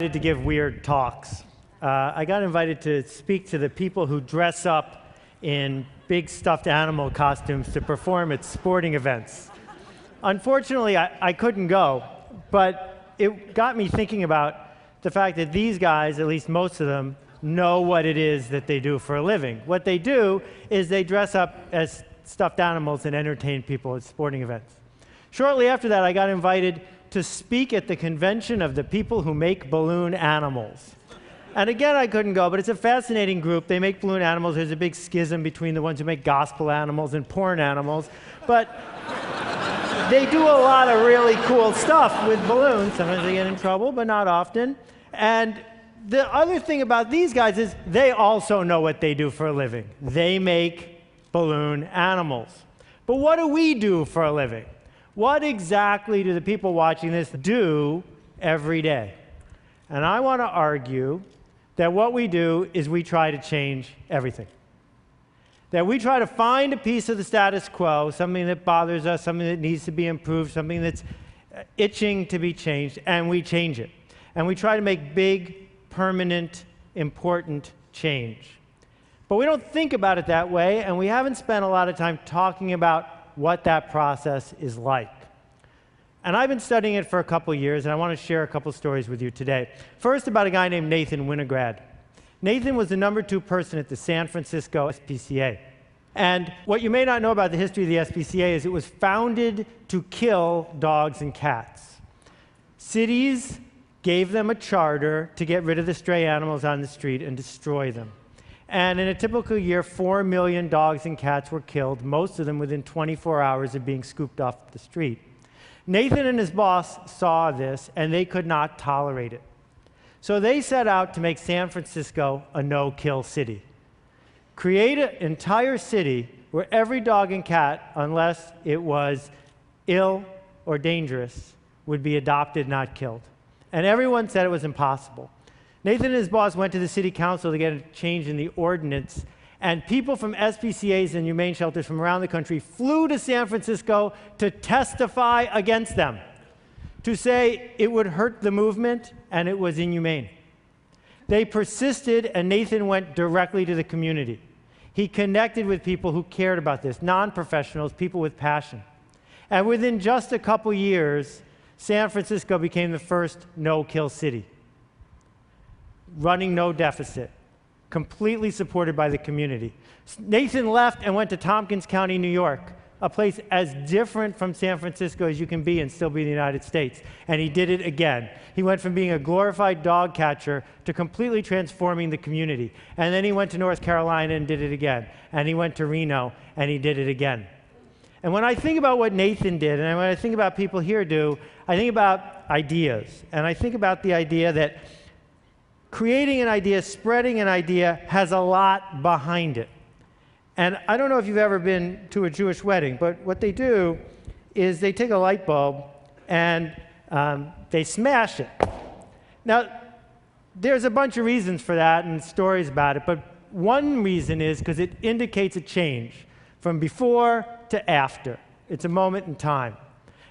To give weird talks. I got invited to speak to the people who dress up in big stuffed animal costumes to perform at sporting events. Unfortunately, I couldn't go, but it got me thinking about the fact that these guys, at least most of them, know what it is that they do for a living. What they do is they dress up as stuffed animals and entertain people at sporting events. Shortly after that, I got invited to speak at the convention of the people who make balloon animals. And again, I couldn't go, but it's a fascinating group. They make balloon animals. There's a big schism between the ones who make gospel animals and porn animals. But they do a lot of really cool stuff with balloons. Sometimes they get in trouble, but not often. And the other thing about these guys is they also know what they do for a living. They make balloon animals. But what do we do for a living? What exactly do the people watching this do every day? And I want to argue that what we do is we try to change everything. That we try to find a piece of the status quo, something that bothers us, something that needs to be improved, something that's itching to be changed, and we change it. And we try to make big, permanent, important change. But we don't think about it that way, and we haven't spent a lot of time talking about what that process is like. And I've been studying it for a couple years, and I want to share a couple stories with you today. First, about a guy named Nathan Winograd. Nathan was the #2 person at the San Francisco SPCA. And what you may not know about the history of the SPCA is it was founded to kill dogs and cats. Cities gave them a charter to get rid of the stray animals on the street and destroy them. And in a typical year, 4 million dogs and cats were killed, most of them within 24 hours of being scooped off the street. Nathan and his boss saw this, and they could not tolerate it. So they set out to make San Francisco a no-kill city. Create an entire city where every dog and cat, unless it was ill or dangerous, would be adopted, not killed. And everyone said it was impossible. Nathan and his boss went to the city council to get a change in the ordinance, and people from SPCAs and humane shelters from around the country flew to San Francisco to testify against them, to say it would hurt the movement and it was inhumane. They persisted, and Nathan went directly to the community. He connected with people who cared about this, non-professionals, people with passion. And within just a couple years, San Francisco became the first no-kill city, running no deficit, completely supported by the community. Nathan left and went to Tompkins County, New York, a place as different from San Francisco as you can be and still be in the United States. And he did it again. He went from being a glorified dog catcher to completely transforming the community. And then he went to North Carolina and did it again. And he went to Reno and he did it again. And when I think about what Nathan did, and when I think about people here do, I think about ideas. And I think about the idea that creating an idea, spreading an idea, has a lot behind it. And I don't know if you've ever been to a Jewish wedding, but what they do is they take a light bulb and they smash it. Now, there's a bunch of reasons for that and stories about it, but one reason is because it indicates a change from before to after. It's a moment in time.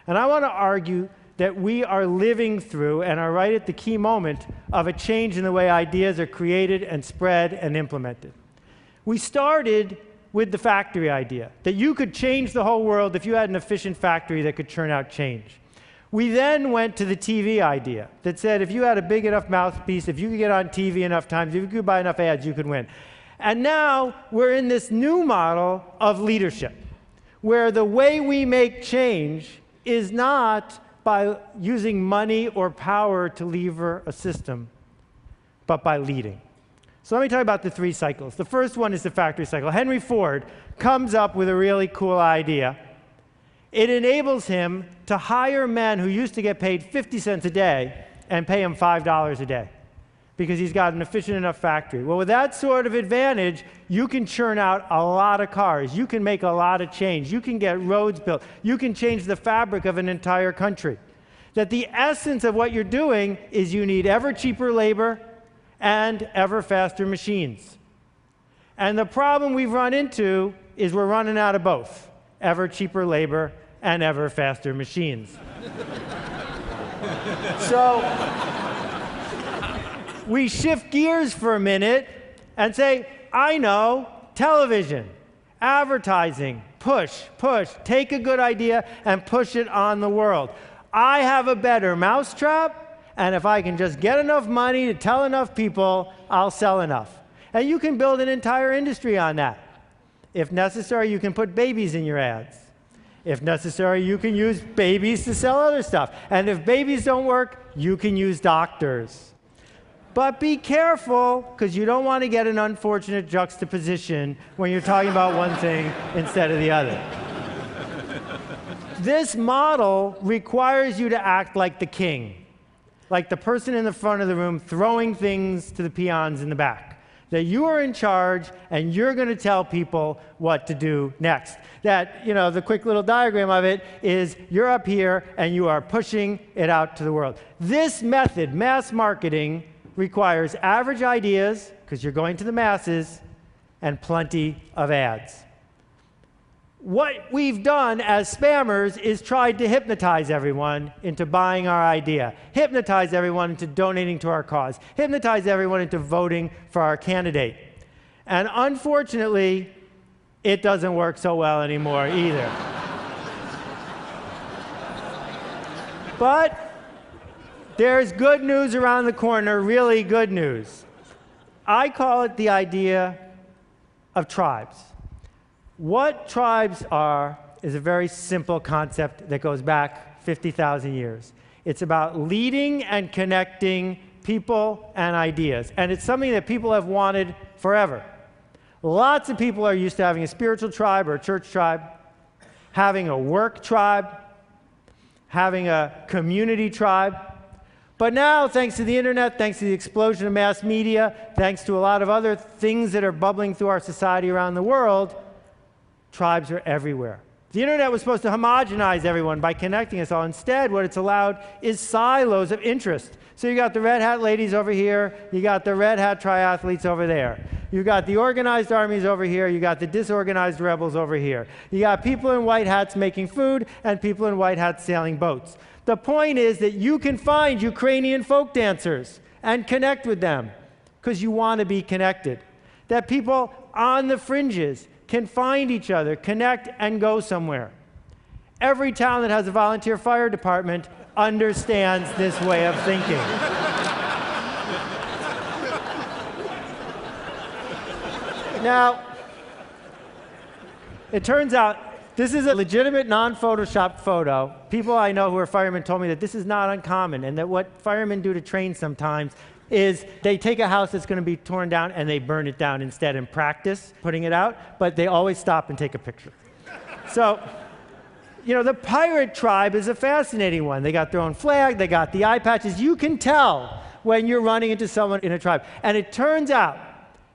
And I want to argue that we are living through and are right at the key moment of a change in the way ideas are created and spread and implemented. We started with the factory idea, that you could change the whole world if you had an efficient factory that could churn out change. We then went to the TV idea that said if you had a big enough mouthpiece, if you could get on TV enough times, if you could buy enough ads, you could win. And now we're in this new model of leadership, where the way we make change is not by using money or power to lever a system, but by leading. So let me talk about the 3 cycles. The first one is the factory cycle. Henry Ford comes up with a really cool idea. It enables him to hire men who used to get paid 50 cents a day and pay him $5 a day because he's got an efficient enough factory. Well, with that sort of advantage, you can churn out a lot of cars. You can make a lot of change. You can get roads built. You can change the fabric of an entire country. That the essence of what you're doing is you need ever cheaper labor and ever faster machines. And the problem we've run into is we're running out of both, ever cheaper labor and ever faster machines. So we shift gears for a minute and say, I know, television, advertising, push, take a good idea and push it on the world. I have a better mousetrap, and if I can just get enough money to tell enough people, I'll sell enough. And you can build an entire industry on that. If necessary, you can put babies in your ads. If necessary, you can use babies to sell other stuff. And if babies don't work, you can use doctors. But be careful, because you don't want to get an unfortunate juxtaposition when you're talking about one thing instead of the other. This model requires you to act like the king, like the person in the front of the room throwing things to the peons in the back. That you are in charge and you're going to tell people what to do next. That, you know, the quick little diagram of it is you're up here and you are pushing it out to the world. This method, mass marketing, requires average ideas, because you're going to the masses, and plenty of ads. What we've done as spammers is tried to hypnotize everyone into buying our idea, hypnotize everyone into donating to our cause, hypnotize everyone into voting for our candidate. And unfortunately, it doesn't work so well anymore either. But there's good news around the corner, really good news. I call it the idea of tribes. What tribes are is a very simple concept that goes back 50,000 years. It's about leading and connecting people and ideas. And it's something that people have wanted forever. Lots of people are used to having a spiritual tribe or a church tribe, having a work tribe, having a community tribe. But now, thanks to the internet, thanks to the explosion of mass media, thanks to a lot of other things that are bubbling through our society around the world, tribes are everywhere. The internet was supposed to homogenize everyone by connecting us all. Instead, what it's allowed is silos of interest. So you got the red hat ladies over here, you got the red hat triathletes over there. You got the organized armies over here, you got the disorganized rebels over here. You got people in white hats making food and people in white hats sailing boats. The point is that you can find Ukrainian folk dancers and connect with them because you want to be connected. That people on the fringes can find each other, connect, and go somewhere. Every town that has a volunteer fire department understands this way of thinking. Now, it turns out this is a legitimate non-photoshopped photo. People I know who are firemen told me that this is not uncommon, and that what firemen do to train sometimes is they take a house that's going to be torn down and they burn it down instead and practice putting it out, but they always stop and take a picture. So, you know, the pirate tribe is a fascinating one. They got their own flag, they got the eye patches. You can tell when you're running into someone in a tribe. And it turns out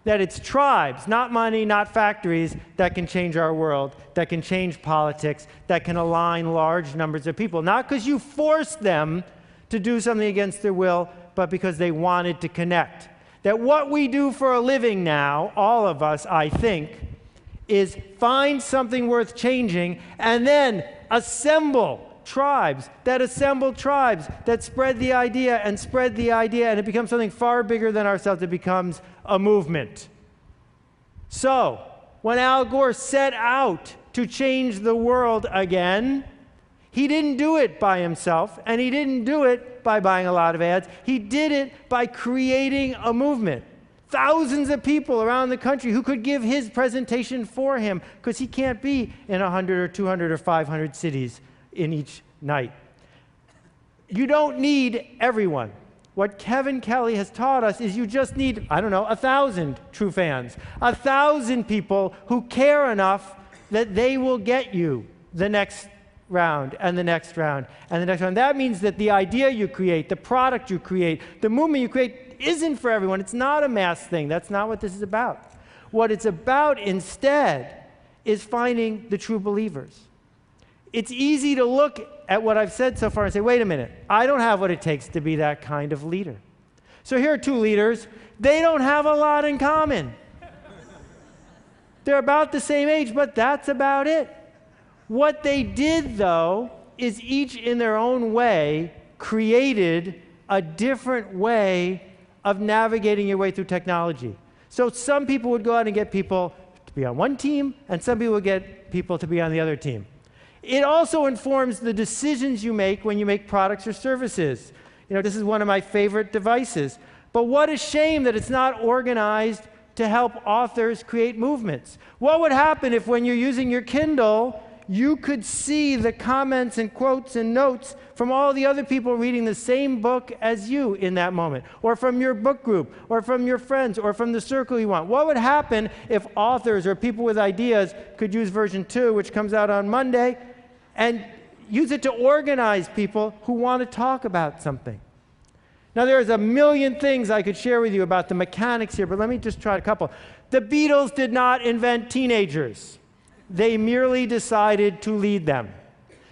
that it's tribes, not money, not factories, that can change our world, that can change politics, that can align large numbers of people. Not because you forced them to do something against their will, but because they wanted to connect. That what we do for a living now, all of us, I think, is find something worth changing and then assemble tribes that spread the idea and spread the idea, and it becomes something far bigger than ourselves. It becomes a movement. So, when Al Gore set out to change the world again, he didn't do it by himself, and he didn't do it by buying a lot of ads. He did it by creating a movement. Thousands of people around the country who could give his presentation for him, because he can't be in 100 or 200 or 500 cities in each night. You don't need everyone. What Kevin Kelly has taught us is you just need, 1,000 true fans, 1,000 people who care enough that they will get you the next round and the next round and the next round. That means that the idea you create, the product you create, the movement you create isn't for everyone. It's not a mass thing. That's not what this is about. What it's about instead is finding the true believers. It's easy to look at what I've said so far and say, wait a minute, I don't have what it takes to be that kind of leader. So here are two leaders. They don't have a lot in common. They're about the same age, but that's about it. What they did, though, is each in their own way created a different way of navigating your way through technology. So some people would go out and get people to be on one team, and some people would get people to be on the other team. It also informs the decisions you make when you make products or services. You know, this is one of my favorite devices. But what a shame that it's not organized to help authors create movements. What would happen if when you're using your Kindle, you could see the comments and quotes and notes from all the other people reading the same book as you in that moment, or from your book group, or from your friends, or from the circle you want? What would happen if authors or people with ideas could use version 2, which comes out on Monday, and use it to organize people who want to talk about something? Now, there's a million things I could share with you about the mechanics here, but let me just try a couple. The Beatles did not invent teenagers. They merely decided to lead them.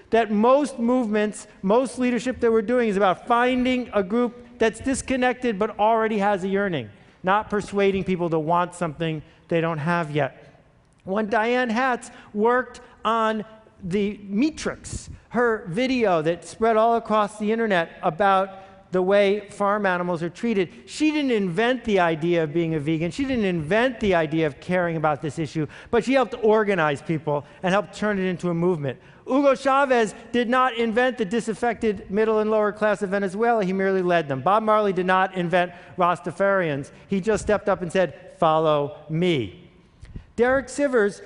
That most movements, most leadership that we're doing is about finding a group that's disconnected but already has a yearning, not persuading people to want something they don't have yet. When Diane Hatz worked on the Matrix, her video that spread all across the internet about the way farm animals are treated, she didn't invent the idea of being a vegan. She didn't invent the idea of caring about this issue, but she helped organize people and helped turn it into a movement. Hugo Chavez did not invent the disaffected middle and lower class of Venezuela. He merely led them. Bob Marley did not invent Rastafarians. He just stepped up and said, "Follow me." Derek Sivers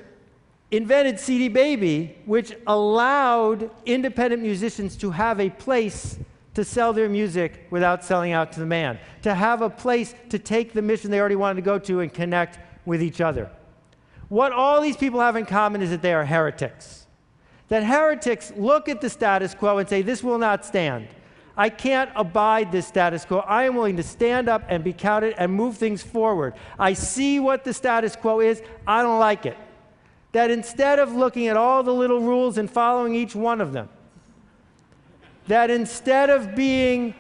invented CD Baby, which allowed independent musicians to have a place to sell their music without selling out to the man, to have a place to take the mission they already wanted to go to and connect with each other. What all these people have in common is that they are heretics. That heretics look at the status quo and say, this will not stand. I can't abide this status quo. I am willing to stand up and be counted and move things forward. I see what the status quo is. I don't like it. That instead of looking at all the little rules and following each one of them, that instead of being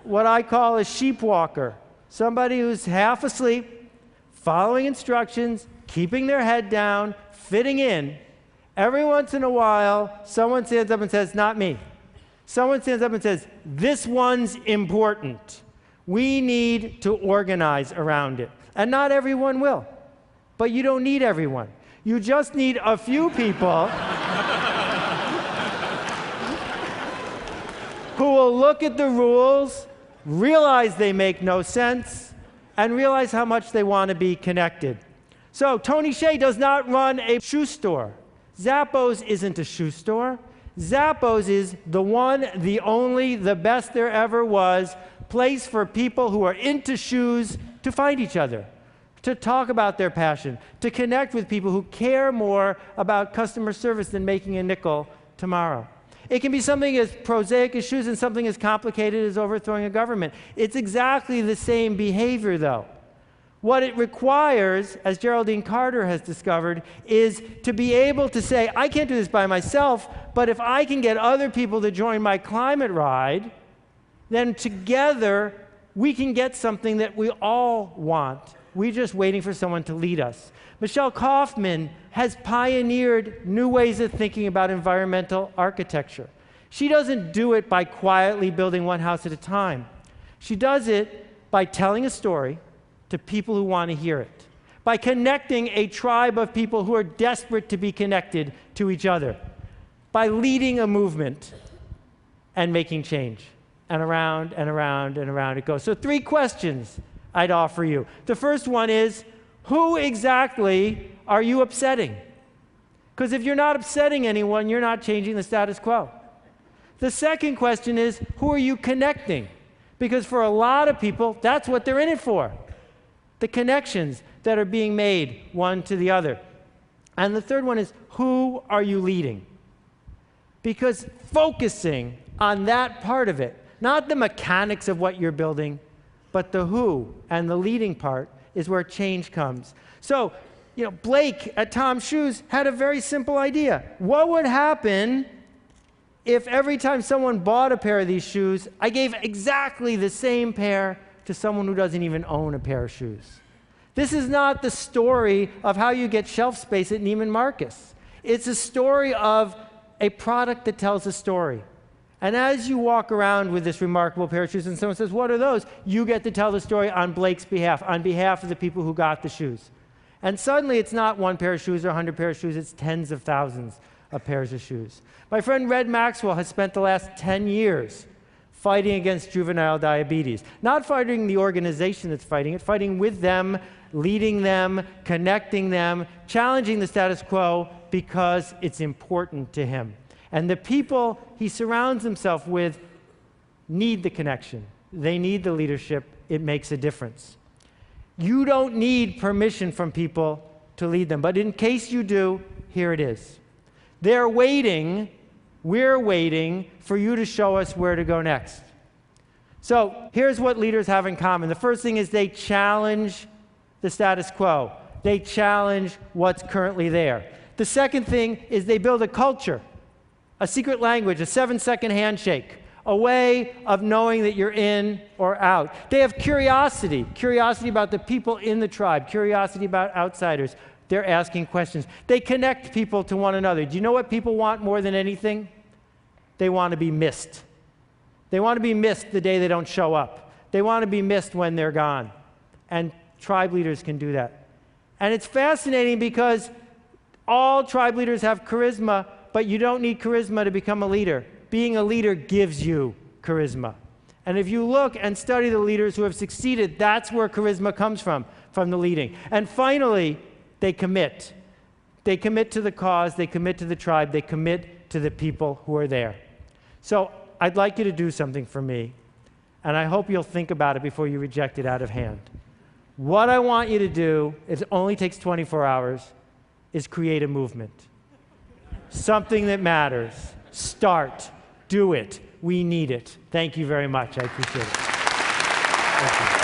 what I call a sheep walker, somebody who's half asleep, following instructions, keeping their head down, fitting in, every once in a while, someone stands up and says, not me. Someone stands up and says, this one's important. We need to organize around it. And not everyone will. But you don't need everyone. You just need a few people who will look at the rules, realize they make no sense, and realize how much they want to be connected. So Tony Hsieh does not run a shoe store. Zappos isn't a shoe store. Zappos is the one, the only, the best there ever was place for people who are into shoes to find each other, to talk about their passion, to connect with people who care more about customer service than making a nickel tomorrow. It can be something as prosaic as shoes and something as complicated as overthrowing a government. It's exactly the same behavior, though. What it requires, as Geraldine Carter has discovered, is to be able to say, I can't do this by myself, but if I can get other people to join my climate ride, then together we can get something that we all want. We're just waiting for someone to lead us. Michelle Kaufman has pioneered new ways of thinking about environmental architecture. She doesn't do it by quietly building one house at a time. She does it by telling a story to people who want to hear it, by connecting a tribe of people who are desperate to be connected to each other, by leading a movement and making change. And around and around and around it goes. So 3 questions I'd offer you. The first one is, who exactly are you upsetting? Because if you're not upsetting anyone, you're not changing the status quo. The second question is, who are you connecting? Because for a lot of people, that's what they're in it for. The connections that are being made one to the other. And the third one is, who are you leading? Because focusing on that part of it, not the mechanics of what you're building, but the who and the leading part is where change comes. So, Blake at Tom's Shoes had a very simple idea. What would happen if every time someone bought a pair of these shoes, I gave exactly the same pair to someone who doesn't even own a pair of shoes? This is not the story of how you get shelf space at Neiman Marcus. It's a story of a product that tells a story. And as you walk around with this remarkable pair of shoes and someone says, what are those? You get to tell the story on Blake's behalf, on behalf of the people who got the shoes. And suddenly it's not one pair of shoes or 100 pairs of shoes, it's tens of thousands of pairs of shoes. My friend Red Maxwell has spent the last 10 years fighting against juvenile diabetes. Not fighting the organization that's fighting it, fighting with them, leading them, connecting them, challenging the status quo because it's important to him. And the people he surrounds himself with need the connection. They need the leadership. It makes a difference. You don't need permission from people to lead them. But in case you do, here it is. They're waiting, we're waiting for you to show us where to go next. So here's what leaders have in common. The first thing is they challenge the status quo. They challenge what's currently there. The second thing is they build a culture, a secret language, a 7-second handshake, a way of knowing that you're in or out. They have curiosity about the people in the tribe, curiosity about outsiders. They're asking questions. They connect people to one another. Do you know what people want more than anything? They want to be missed. They want to be missed the day they don't show up. They want to be missed when they're gone. And tribe leaders can do that. And it's fascinating because all tribe leaders have charisma, but you don't need charisma to become a leader. Being a leader gives you charisma. And if you look and study the leaders who have succeeded, that's where charisma comes from the leading. And finally, they commit. They commit to the cause, they commit to the tribe, they commit to the people who are there. So I'd like you to do something for me, and I hope you'll think about it before you reject it out of hand. What I want you to do, it only takes 24 hours, is create a movement. Something that matters. Start. Do it. We need it. Thank you very much. I appreciate it. Thank you.